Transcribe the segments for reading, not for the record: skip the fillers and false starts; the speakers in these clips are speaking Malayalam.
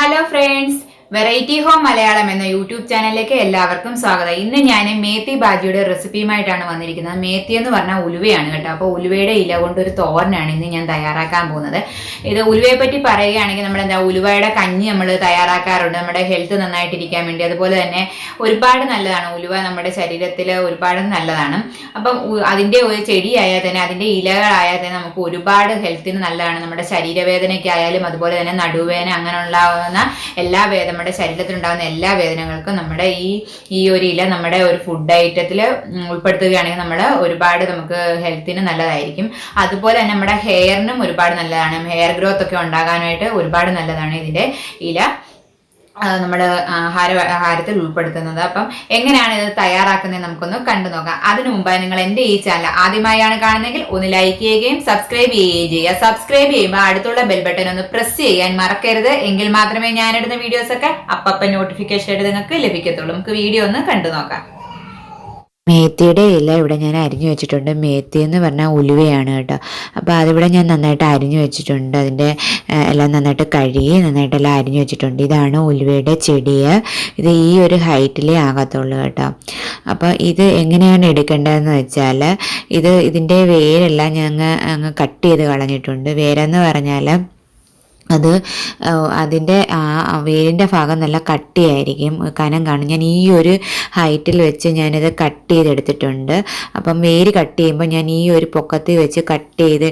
Hello friends, variety home Malayalam എന്ന യൂട്യൂബ് ചാനലിലേക്ക് എല്ലാവർക്കും സ്വാഗതം. ഇന്ന് ഞാൻ മേത്തി ബാജിയുടെ റെസിപ്പിയുമായിട്ടാണ് വന്നിരിക്കുന്നത്. മേത്തി എന്ന് പറഞ്ഞാൽ ഉലുവയാണ് കേട്ടോ. അപ്പോൾ ഉലുവയുടെ ഇല കൊണ്ട് ഒരു തോരനാണ് ഇന്ന് ഞാൻ തയ്യാറാക്കാൻ പോകുന്നത്. ഇത് ഉലുവയെ പറ്റി പറയുകയാണെങ്കിൽ നമ്മൾ ഉലുവയുടെ കഞ്ഞി നമ്മൾ തയ്യാറാക്കാറുണ്ട് നമ്മുടെ ഹെൽത്ത് നന്നായിട്ടിരിക്കാൻ വേണ്ടി. അതുപോലെ തന്നെ ഒരുപാട് നല്ലതാണ് ഉലുവ, നമ്മുടെ ശരീരത്തിൽ ഒരുപാട് നല്ലതാണ്. അപ്പം അതിൻ്റെ ഒരു ചെടിയായാൽ തന്നെ അതിൻ്റെ ഇലകളായാൽ തന്നെ നമുക്ക് ഒരുപാട് ഹെൽത്തിന് നല്ലതാണ്. നമ്മുടെ ശരീരവേദനയ്ക്കായാലും അതുപോലെ തന്നെ നടുവേദന അങ്ങനെയുള്ള എല്ലാ നമ്മുടെ ശരീരത്തിലുണ്ടാകുന്ന എല്ലാ വേദനകൾക്കും നമ്മുടെ ഈ ഒരു ഇല നമ്മുടെ ഒരു ഫുഡ് ഐറ്റത്തിൽ ഉൾപ്പെടുത്തുകയാണെങ്കിൽ ഒരുപാട് നമുക്ക് ഹെൽത്തിന് നല്ലതായിരിക്കും. അതുപോലെ തന്നെ നമ്മുടെ ഹെയറിനും ഒരുപാട് നല്ലതാണ്. ഹെയർ ഗ്രോത്ത് ഒക്കെ ഉണ്ടാകാനായിട്ട് ഒരുപാട് നല്ലതാണ് ഇതിൻ്റെ ഇല നമ്മൾ ആഹാരത്തിൽ ഉൾപ്പെടുത്തുന്നത്. അപ്പം എങ്ങനെയാണ് ഇത് തയ്യാറാക്കുന്നത് നമുക്കൊന്ന് കണ്ടു നോക്കാം. അതിനു മുമ്പായി നിങ്ങൾ എൻ്റെ ഈ ചാനൽ ആദ്യമായാണ് കാണുന്നതെങ്കിൽ ഒന്ന് ലൈക്ക് ചെയ്യുകയും സബ്സ്ക്രൈബ് ചെയ്യുകയും ചെയ്യുക. സബ്സ്ക്രൈബ് ചെയ്യുമ്പോൾ അടുത്തുള്ള ബെൽ ബട്ടൺ ഒന്ന് പ്രസ് ചെയ്യാൻ മറക്കരുത്. എങ്കിൽ മാത്രമേ ഞാനിടുന്ന വീഡിയോസൊക്കെ അപ്പം നോട്ടിഫിക്കേഷൻ ആയിട്ട് നിങ്ങൾക്ക് ലഭിക്കത്തുള്ളൂ. നമുക്ക് വീഡിയോ ഒന്ന് കണ്ടു നോക്കാം. മേത്തിയുടെ ഇല ഇവിടെ ഞാൻ അരിഞ്ഞു വെച്ചിട്ടുണ്ട്. മേത്തി എന്ന് പറഞ്ഞാൽ ഉലുവയാണ് കേട്ടോ. അപ്പോൾ അതിവിടെ ഞാൻ നന്നായിട്ട് അരിഞ്ഞു വെച്ചിട്ടുണ്ട്. അതിൻ്റെ എല്ലാം നന്നായിട്ട് കഴുകി നന്നായിട്ടെല്ലാം അരിഞ്ഞു വെച്ചിട്ടുണ്ട്. ഇതാണ് ഉലുവയുടെ ചെടി. ഇത് ഈ ഒരു ഹൈറ്റിലേ ആകത്തുള്ളൂ കേട്ടോ. അപ്പോൾ ഇത് എങ്ങനെയാണ് എടുക്കേണ്ടതെന്ന് വെച്ചാൽ ഇതിൻ്റെ വേരെല്ലാം അങ്ങ് കട്ട് ചെയ്ത് കളഞ്ഞിട്ടുണ്ട്. വേരെന്ന് പറഞ്ഞാൽ അതിൻ്റെ വേരിൻ്റെ ഭാഗം നല്ല കട്ടിയായിരിക്കും, കനം കാണും. ഞാൻ ഈ ഒരു ഹൈറ്റിൽ വെച്ച് ഞാനിത് കട്ട് ചെയ്തെടുത്തിട്ടുണ്ട്. അപ്പം വേര് കട്ട് ചെയ്യുമ്പോൾ ഞാൻ ഈ ഒരു പൊക്കത്തിൽ വെച്ച് കട്ട് ചെയ്ത്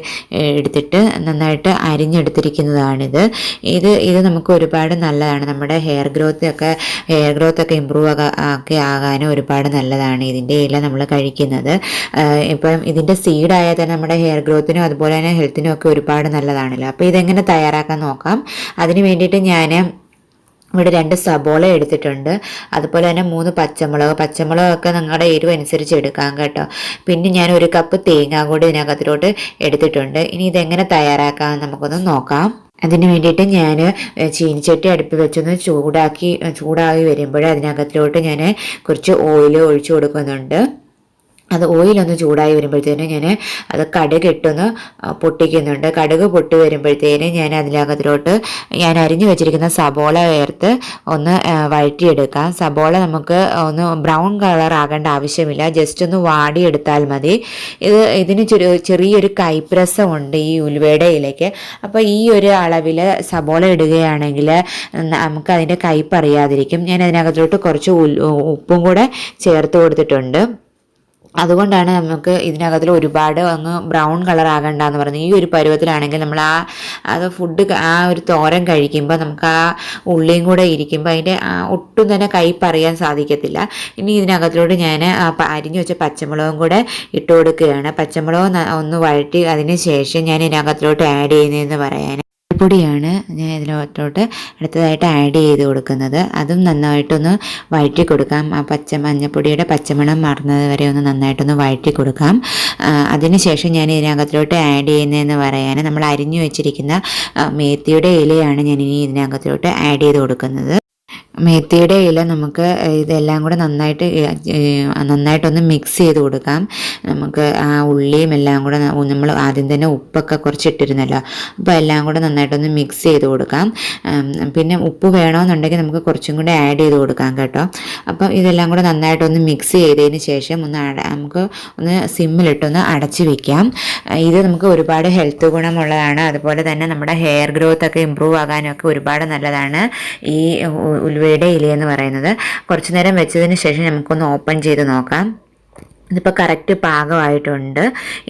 എടുത്തിട്ട് നന്നായിട്ട് അരിഞ്ഞെടുത്തിരിക്കുന്നതാണിത്. ഇത് നമുക്ക് ഒരുപാട് നല്ലതാണ്. നമ്മുടെ ഹെയർ ഗ്രോത്തൊക്കെ ഇമ്പ്രൂവ് ഒക്കെ ആകാനും ഒരുപാട് നല്ലതാണ് ഇതിൻ്റെ ഇല നമ്മൾ കഴിക്കുന്നത്. ഇപ്പം ഇതിൻ്റെ സീഡായാൽ തന്നെ നമ്മുടെ ഹെയർ ഗ്രോത്തിനും അതുപോലെ തന്നെ ഹെൽത്തിനും ഒക്കെ ഒരുപാട് നല്ലതാണല്ലോ. അപ്പോൾ ഇതെങ്ങനെ തയ്യാറാക്കാൻ നോക്കാം. അതിന് വേണ്ടിയിട്ട് ഞാൻ ഇവിടെ 2 സബോള എടുത്തിട്ടുണ്ട്. അതുപോലെ തന്നെ 3 പച്ചമുളകൊക്കെ നിങ്ങളുടെ എരിവ് അനുസരിച്ച് എടുക്കാം കേട്ടോ. പിന്നെ ഞാൻ 1 കപ്പ് തേങ്ങ കൂടി ഇതിനകത്തിലോട്ട് എടുത്തിട്ടുണ്ട്. ഇനി ഇതെങ്ങനെ തയ്യാറാക്കാം നമുക്കൊന്ന് നോക്കാം. അതിന് വേണ്ടിയിട്ട് ഞാൻ ചീനിച്ചട്ടി അടുപ്പിൽ വെച്ചൊന്ന് ചൂടായി വരുമ്പോൾ അതിനകത്തിലോട്ട് ഞാൻ കുറച്ച് ഓയിൽ ഒഴിച്ചു കൊടുക്കുന്നുണ്ട്. അത് ഓയിലൊന്ന് ചൂടായി വരുമ്പോഴത്തേനും ഞാൻ അത് കടുക് ഇട്ടൊന്ന് പൊട്ടിക്കുന്നുണ്ട്. കടുക് പൊട്ടി വരുമ്പോഴത്തേനും ഞാൻ അതിനകത്തിലോട്ട് ഞാൻ അരിഞ്ഞു വെച്ചിരിക്കുന്ന സബോള ചേർത്ത് ഒന്ന് വഴറ്റിയെടുക്കാം. സബോള നമുക്ക് ഒന്ന് ബ്രൗൺ കളർ ആകേണ്ട ആവശ്യമില്ല, ജസ്റ്റ് ഒന്ന് വാടിയെടുത്താൽ മതി. ഇതിന് ചെറിയൊരു കൈപ്രസമുണ്ട് ഈ ഉലുവയുടെ ഇലയ്ക്ക്. അപ്പോൾ ഈ ഒരു അളവിൽ സബോള ഇടുകയാണെങ്കിൽ നമുക്ക് അതിൻ്റെ കയ്പ്പ് അറിയാതിരിക്കും. ഞാൻ അതിനകത്തിലോട്ട് കുറച്ച് ഉപ്പും കൂടെ ചേർത്ത് കൊടുത്തിട്ടുണ്ട്. അതുകൊണ്ടാണ് നമുക്ക് ഇതിനകത്തിൽ ഒരുപാട് അങ്ങ് ബ്രൗൺ കളർ ആകണ്ടെന്ന് പറയുന്നത്. ഈ ഒരു പരുവത്തിലാണെങ്കിൽ നമ്മൾ ഫുഡ് ഒരു തോരൻ കഴിക്കുമ്പോൾ നമുക്ക് ഉള്ളിയും കൂടെ ഇരിക്കുമ്പോൾ അതിൻ്റെ ഒട്ടും തന്നെ കയ്പ്പ് അറിയാൻ സാധിക്കത്തില്ല. ഇനി ഇതിനകത്തിലോട്ട് ഞാൻ അരിഞ്ഞു വെച്ച പച്ചമുളകും കൂടെ ഇട്ട് കൊടുക്കുകയാണ്. പച്ചമുളക് ഒന്ന് വഴറ്റി അതിന് ശേഷം ഞാൻ ഇതിനകത്തിലോട്ട് ആഡ് ചെയ്യുന്നതെന്ന് പറയാൻ പൊടിയാണ് ഞാൻ ഇതിലോട്ട് അടുത്തതായിട്ട് ആഡ് ചെയ്ത് കൊടുക്കുന്നത്. അതും നന്നായിട്ടൊന്ന് വഴറ്റി കൊടുക്കാം. മഞ്ഞപ്പൊടിയുടെ പച്ചമണം മാറുന്നത് വരെ ഒന്ന് നന്നായിട്ടൊന്ന് വഴറ്റി കൊടുക്കാം. അതിനുശേഷം ഞാൻ ഇതിനകത്തിലോട്ട് ആഡ് ചെയ്യുന്നതെന്ന് പറയാൻ നമ്മൾ അരിഞ്ഞു വെച്ചിരിക്കുന്ന മേത്തിയുടെ ഇലയാണ് ഞാൻ ഇനി ഇതിനകത്തിലോട്ട് ആഡ് ചെയ്ത് കൊടുക്കുന്നത്. മേത്തിയുടെ ഇല നമുക്ക് ഇതെല്ലാം കൂടെ നന്നായിട്ടൊന്ന് മിക്സ് ചെയ്ത് കൊടുക്കാം. നമുക്ക് ഉള്ളിയും എല്ലാം കൂടെ നമ്മൾ ആദ്യം തന്നെ ഉപ്പൊക്കെ കുറച്ച് ഇട്ടിരുന്നല്ലോ, അപ്പോൾ എല്ലാം കൂടെ നന്നായിട്ടൊന്ന് മിക്സ് ചെയ്ത് കൊടുക്കാം. പിന്നെ ഉപ്പ് വേണമെന്നുണ്ടെങ്കിൽ നമുക്ക് കുറച്ചും കൂടെ ആഡ് ചെയ്ത് കൊടുക്കാം കേട്ടോ. അപ്പം ഇതെല്ലാം കൂടെ നന്നായിട്ടൊന്ന് മിക്സ് ചെയ്തതിന് ശേഷം നമുക്ക് ഒന്ന് സിമ്മിലിട്ടൊന്ന് അടച്ച് വെക്കാം. ഇത് നമുക്ക് ഒരുപാട് ഹെൽത്ത് ഗുണമുള്ളതാണ്. അതുപോലെ തന്നെ നമ്മുടെ ഹെയർ ഗ്രോത്ത് ഒക്കെ ഇമ്പ്രൂവ് ആകാനൊക്കെ ഒരുപാട് നല്ലതാണ് ഈ ഉലുവയുടെ ഇലയെന്ന് പറയുന്നത്. കുറച്ചു നേരം വെച്ചതിന് ശേഷം നമുക്കൊന്ന് ഓപ്പൺ ചെയ്ത് നോക്കാം. ഇതിപ്പോൾ കറക്റ്റ് പാകമായിട്ടുണ്ട്.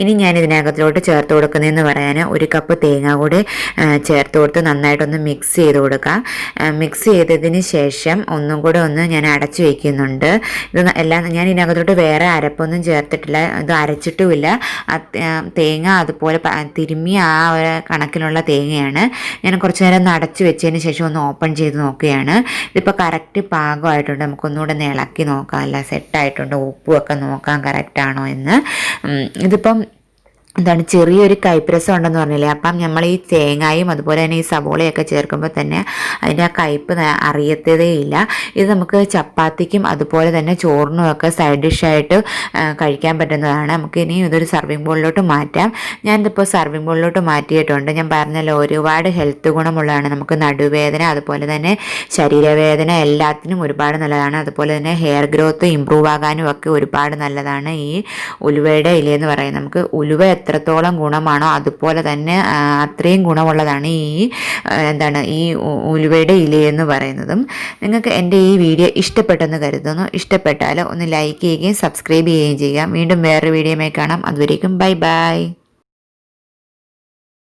ഇനി ഞാൻ ഇതിനകത്തിലോട്ട് ചേർത്ത് കൊടുക്കുന്നതെന്ന് പറയാൻ 1 കപ്പ് തേങ്ങ കൂടി ചേർത്ത് കൊടുത്ത് നന്നായിട്ടൊന്ന് മിക്സ് ചെയ്ത് കൊടുക്കാം. മിക്സ് ചെയ്തതിന് ശേഷം ഒന്നും കൂടെ ഒന്ന് ഞാൻ അടച്ചു വയ്ക്കുന്നുണ്ട്. ഇത് എല്ലാം ഞാൻ ഇതിനകത്തോട്ട് വേറെ അരപ്പൊന്നും ചേർത്തിട്ടില്ല, ഇത് അരച്ചിട്ടുമില്ല. തേങ്ങ അതുപോലെ തിരുമ്മി ഒരു കണക്കിലുള്ള തേങ്ങയാണ്. ഞാൻ കുറച്ച് നേരം ഒന്ന് അടച്ചു വെച്ചതിന് ശേഷം ഒന്ന് ഓപ്പൺ ചെയ്ത് നോക്കുകയാണ്. ഇതിപ്പോൾ കറക്റ്റ് പാകമായിട്ടുണ്ട്. നമുക്കൊന്നുകൂടെ ഒന്ന് ഇളക്കി നോക്കാം, അല്ല സെറ്റായിട്ടുണ്ട്, ഉപ്പുമൊക്കെ നോക്കാം കറക്റ്റാണോ എന്ന്. ഇതിപ്പം എന്താണ് ചെറിയൊരു കയ്പ്രസം ഉണ്ടെന്ന് പറഞ്ഞില്ലേ. അപ്പം നമ്മൾ ഈ തേങ്ങയും അതുപോലെ തന്നെ ഈ സവോളയൊക്കെ ചേർക്കുമ്പോൾ തന്നെ അതിൻ്റെ ആ കയ്പ്പ് അറിയത്തതേ ഇല്ല. ഇത് നമുക്ക് ചപ്പാത്തിക്കും അതുപോലെ തന്നെ ചോറിനും ഒക്കെ സൈഡ് ഡിഷായിട്ട് കഴിക്കാൻ പറ്റുന്നതാണ്. നമുക്ക് ഇനി ഇതൊരു സർവിങ് ബോളിലോട്ട് മാറ്റാം. ഞാനിതിപ്പോൾ സർവിങ് ബോളിലോട്ട് മാറ്റിയിട്ടുണ്ട്. ഞാൻ പറഞ്ഞല്ലോ ഒരുപാട് ഹെൽത്ത് ഗുണമുള്ളതാണ്. നമുക്ക് നടുവേദന അതുപോലെ തന്നെ ശരീരവേദന എല്ലാത്തിനും ഒരുപാട് നല്ലതാണ്. അതുപോലെ തന്നെ ഹെയർ ഗ്രോത്ത് ഇമ്പ്രൂവ് ആകാനും ഒക്കെ ഒരുപാട് നല്ലതാണ് ഈ ഉലുവയുടെ ഇലയെന്ന് പറയുന്നത്. നമുക്ക് ഉലുവ എത്രത്തോളം ഗുണമാണോ അതുപോലെ തന്നെ അത്രയും ഗുണമുള്ളതാണ് ഈ ഉലുവയുടെ ഇലയെന്ന് പറയുന്നതും. നിങ്ങൾക്ക് എൻ്റെ ഈ വീഡിയോ ഇഷ്ടപ്പെട്ടെന്ന് കരുതുന്നു. ഇഷ്ടപ്പെട്ടാൽ ഒന്ന് ലൈക്ക് ചെയ്യുകയും സബ്സ്ക്രൈബ് ചെയ്യുകയും ചെയ്യുക. വീണ്ടും വേറൊരു വീഡിയോയുമായി കാണാം. അതുവരേക്കും ബൈ ബൈ.